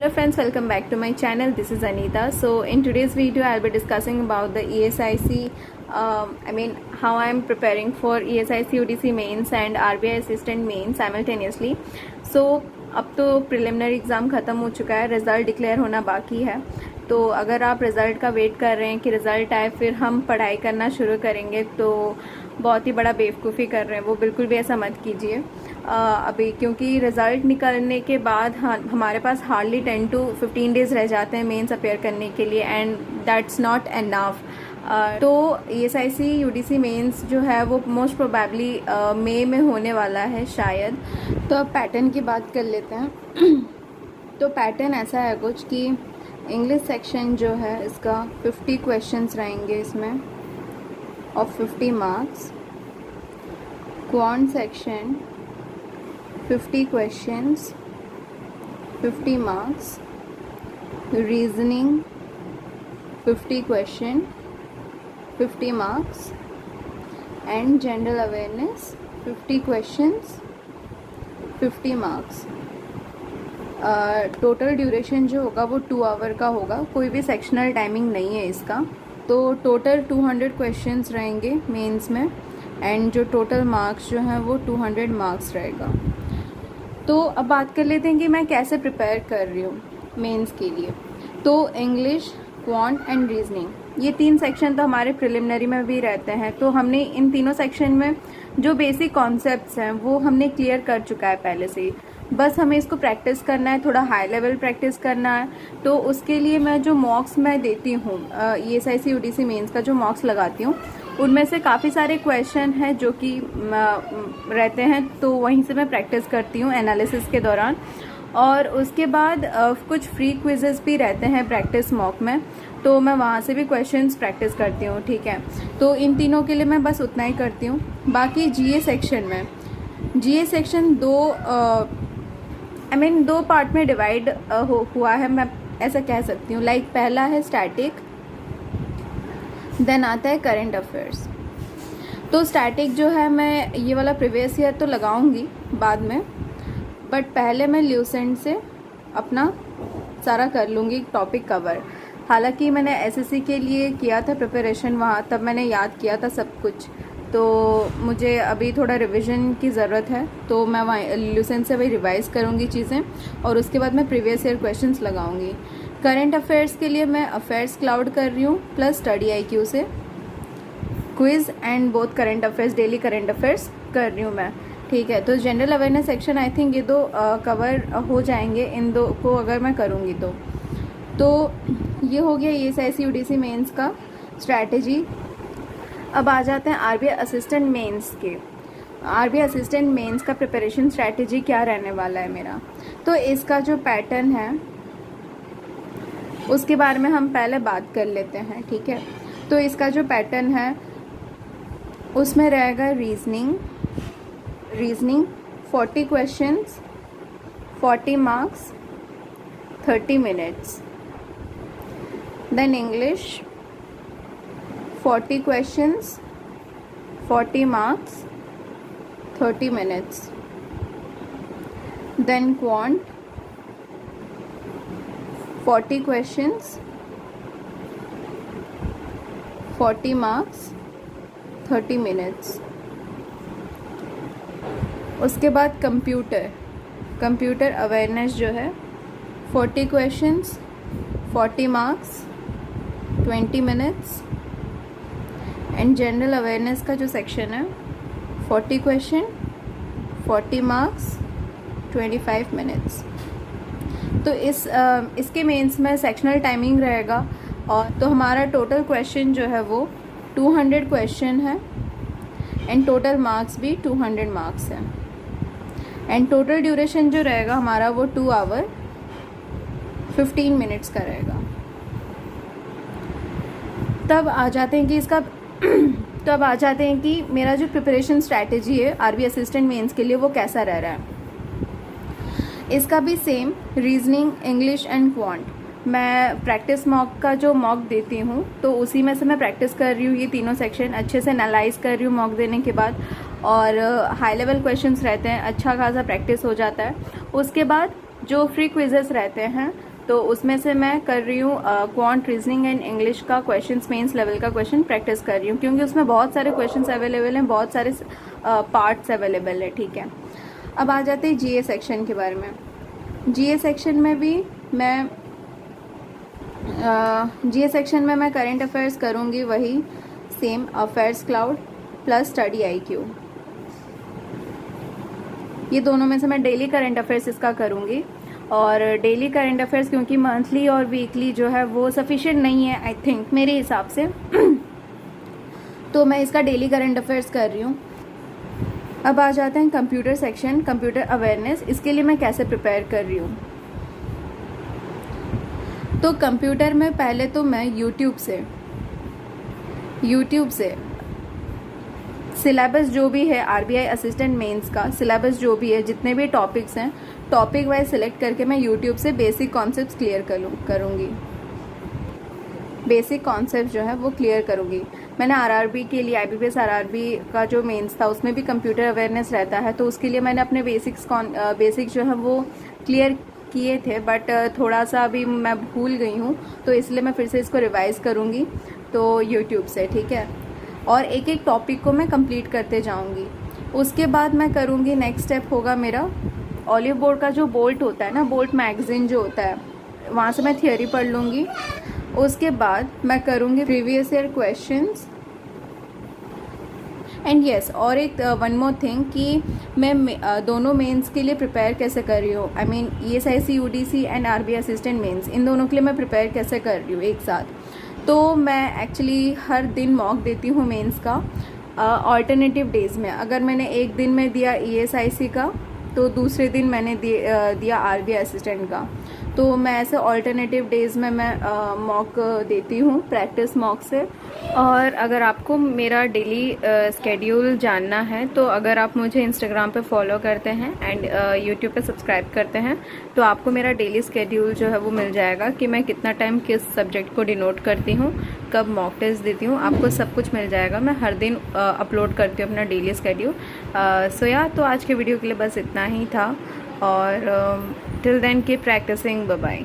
Hello friends, welcome back to my channel. This is Anita. So in today's video I'll be discussing about the ESIC, how I'm preparing for ESIC UDC mains and RBI assistant mains simultaneously. So अब तो preliminary exam ख़त्म हो चुका है, result declare होना बाकी है. तो अगर आप रिज़ल्ट का वेट कर रहे हैं कि रिज़ल्ट आए फिर हम पढ़ाई करना शुरू करेंगे तो बहुत ही बड़ा बेवकूफ़ी कर रहे हैं. वो बिल्कुल भी ऐसा मत कीजिए अभी, क्योंकि रिज़ल्ट निकलने के बाद हमारे पास हार्डली 10 to 15 डेज़ रह जाते हैं मेंस अपेयर करने के लिए, एंड दैट्स नॉट एनफ. तो ESIC UDC मेंस जो है वो मोस्ट प्रोबेबली मई में होने वाला है शायद. तो अब पैटर्न की बात कर लेते हैं. तो पैटर्न ऐसा है कुछ कि इंग्लिश सेक्शन जो है इसका 50 क्वेश्चंस रहेंगे इसमें of 50 marks. Quant section 50 questions 50 marks. Reasoning 50 question 50 marks. And general awareness 50 questions 50 marks. Total duration जो होगा वो 2 आवर का होगा, कोई भी सेक्शनल टाइमिंग नहीं है इसका. तो टोटल 200 क्वेश्चंस रहेंगे मेंस में, एंड जो टोटल मार्क्स जो हैं वो 200 मार्क्स रहेगा. तो अब बात कर लेते हैं कि मैं कैसे प्रिपेयर कर रही हूँ मेंस के लिए. तो इंग्लिश, क्वांट एंड रीजनिंग ये 3 सेक्शन तो हमारे प्रिलिमिनरी में भी रहते हैं. तो हमने इन तीनों सेक्शन में जो बेसिक कॉन्सेप्ट्स हैं वो हमने क्लियर कर चुका है पहले से ही. बस हमें इसको प्रैक्टिस करना है, थोड़ा हाई लेवल प्रैक्टिस करना है. तो उसके लिए मैं जो मॉक्स मैं देती हूँ ESIC UDC मेंस का जो मॉक्स लगाती हूँ उनमें से काफ़ी सारे क्वेश्चन हैं जो कि रहते हैं, तो वहीं से मैं प्रैक्टिस करती हूँ एनालिसिस के दौरान. और उसके बाद कुछ फ्री क्विजेस भी रहते हैं प्रैक्टिस मॉक में, तो मैं वहाँ से भी क्वेश्चंस प्रैक्टिस करती हूँ. ठीक है, तो इन तीनों के लिए मैं बस उतना ही करती हूँ. बाकी GA सेक्शन में GA सेक्शन दो पार्ट में डिवाइड हुआ है, मैं ऐसा कह सकती हूँ. लाइक पहला है स्टैटिक, देन आता है करंट अफेयर्स. तो स्टैटिक जो है मैं ये वाला प्रीवियस ईयर तो लगाऊंगी बाद में, बट पहले मैं ल्यूसेंट से अपना सारा कर लूँगी टॉपिक कवर. हालांकि मैंने SSC के लिए किया था प्रिपरेशन वहाँ, तब मैंने याद किया था सब कुछ, तो मुझे अभी थोड़ा रिवीजन की ज़रूरत है. तो मैं वहाँ ल्यूसेंट से वही रिवाइज़ करूँगी चीज़ें, और उसके बाद मैं प्रीवियस ईयर क्वेश्चंस लगाऊंगी. करंट अफेयर्स के लिए मैं अफेयर्स क्लाउड कर रही हूँ प्लस स्टडी IQ से quiz and both current affairs, daily current affairs कर रही हूँ मैं. ठीक है, तो general awareness section I think ये दो कवर हो जाएंगे इन दो को अगर मैं करूँगी तो ये हो गया ESIC UDC मेंस का स्ट्रैटेजी. अब आ जाते हैं RBI असिस्टेंट मेंस के. RBI असिस्टेंट मेंस का प्रिपरेशन स्ट्रैटेजी क्या रहने वाला है मेरा. तो इसका जो पैटर्न है उसके बारे में हम पहले बात कर लेते हैं. ठीक है, तो इसका जो पैटर्न है उसमें रहेगा reasoning 40 questions 40 marks 30 minutes. Then English 40 questions 40 marks 30 minutes. Then quant 40 questions 40 marks 30 minutes. उसके बाद कंप्यूटर अवेयरनेस जो है 40 questions 40 marks 20 minutes. And general awareness का जो सेक्शन है 40 क्वेश्चन 40 मार्क्स 25 मिनट्स. तो इसके मेंस में सेक्शनल टाइमिंग रहेगा. और तो हमारा टोटल क्वेश्चन जो है वो 200 क्वेश्चन है, एंड टोटल मार्क्स भी 200 मार्क्स है. एंड टोटल ड्यूरेशन जो रहेगा हमारा वो 2 आवर 15 मिनट्स का रहेगा. तब आ जाते हैं कि मेरा जो प्रिपरेशन स्ट्रैटेजी है RBI असिस्टेंट मेंस के लिए वो कैसा रह रहा है. इसका भी same reasoning, English and quant मैं प्रैक्टिस मॉक का जो मॉक देती हूँ तो उसी में से मैं प्रैक्टिस कर रही हूँ. ये तीनों सेक्शन अच्छे से एनालाइज कर रही हूँ मॉक देने के बाद, और हाई लेवल क्वेश्चंस रहते हैं, अच्छा खासा प्रैक्टिस हो जाता है. उसके बाद जो फ्री क्विजेस रहते हैं तो उसमें से मैं कर रही हूँ क्वांट रीजनिंग एंड इंग्लिश का क्वेश्चंस, मेंस लेवल का क्वेश्चन प्रैक्टिस कर रही हूँ, क्योंकि उसमें बहुत सारे क्वेश्चंस अवेलेबल हैं, बहुत सारे पार्ट्स अवेलेबल है। ठीक है, अब आ जाते हैं जीए सेक्शन के बारे में। जीए सेक्शन में भी मैं करंट अफेयर्स करूँगी, वही same affairs cloud plus study IQ, ये दोनों में से मैं डेली करंट अफेयर्स इसका करूँगी। और डेली करंट अफेयर्स क्योंकि मंथली और वीकली जो है वो सफिशिएंट नहीं है आई थिंक मेरे हिसाब से तो मैं इसका डेली करंट अफेयर्स कर रही हूँ। अब आ जाते हैं कंप्यूटर सेक्शन, कंप्यूटर अवेयरनेस, इसके लिए मैं कैसे प्रिपेयर कर रही हूँ। तो कंप्यूटर में पहले तो मैं यूट्यूब से सिलेबस जो भी है RBI असिस्टेंट मेंस का सिलेबस जो भी है, जितने भी टॉपिक्स हैं, टॉपिक वाइज सिलेक्ट करके मैं यूट्यूब से बेसिक कॉन्सेप्ट्स क्लियर करूँगी। बेसिक कॉन्सेप्ट जो है वो क्लियर करूँगी। मैंने RRB के लिए IBPS RRB का जो मेंस था उसमें भी कंप्यूटर अवेयरनेस रहता है, तो उसके लिए मैंने अपने बेसिक जो है वो क्लियर किए थे, बट थोड़ा सा अभी मैं भूल गई हूँ, तो इसलिए मैं फिर से इसको रिवाइज़ करूँगी तो यूट्यूब से। ठीक है, और एक एक टॉपिक को मैं कंप्लीट करते जाऊँगी। उसके बाद मैं करूँगी, नेक्स्ट स्टेप होगा मेरा ऑलिव बोर्ड का जो बोल्ट होता है ना, बोल्ट मैगज़ीन जो होता है, वहाँ से मैं थियोरी पढ़ लूँगी। उसके बाद मैं करूँगी previous year questions and yes, और एक वन मोर थिंग कि मैं दोनों मेंस के लिए प्रिपेयर कैसे कर रही हूँ। I mean ESIC UDC and RBI assistant mains, इन दोनों के लिए मैं प्रिपेयर कैसे कर रही हूँ एक साथ। तो मैं एक्चुअली हर दिन मॉक देती हूँ मेंस का ऑल्टरनेटिव डेज़ में। अगर मैंने एक दिन में दिया ESIC का तो दूसरे दिन मैंने दिया RBI असिस्टेंट का, तो मैं ऐसे ऑल्टरनेटिव डेज़ में मैं मॉक देती हूँ प्रैक्टिस मॉक से। और अगर आपको मेरा डेली स्केड्यूल जानना है तो अगर आप मुझे इंस्टाग्राम पे फॉलो करते हैं एंड यूट्यूब पे सब्सक्राइब करते हैं तो आपको मेरा डेली स्केड्यूल जो है वो मिल जाएगा कि मैं कितना टाइम किस सब्जेक्ट को डिनोट करती हूँ, कब मॉक टेस्ट देती हूँ, आपको सब कुछ मिल जाएगा। मैं हर दिन अपलोड करती हूँ अपना डेली स्केड्यूल। सो या तो आज के वीडियो के लिए बस इतना ही था, और till then keep practising, bye bye.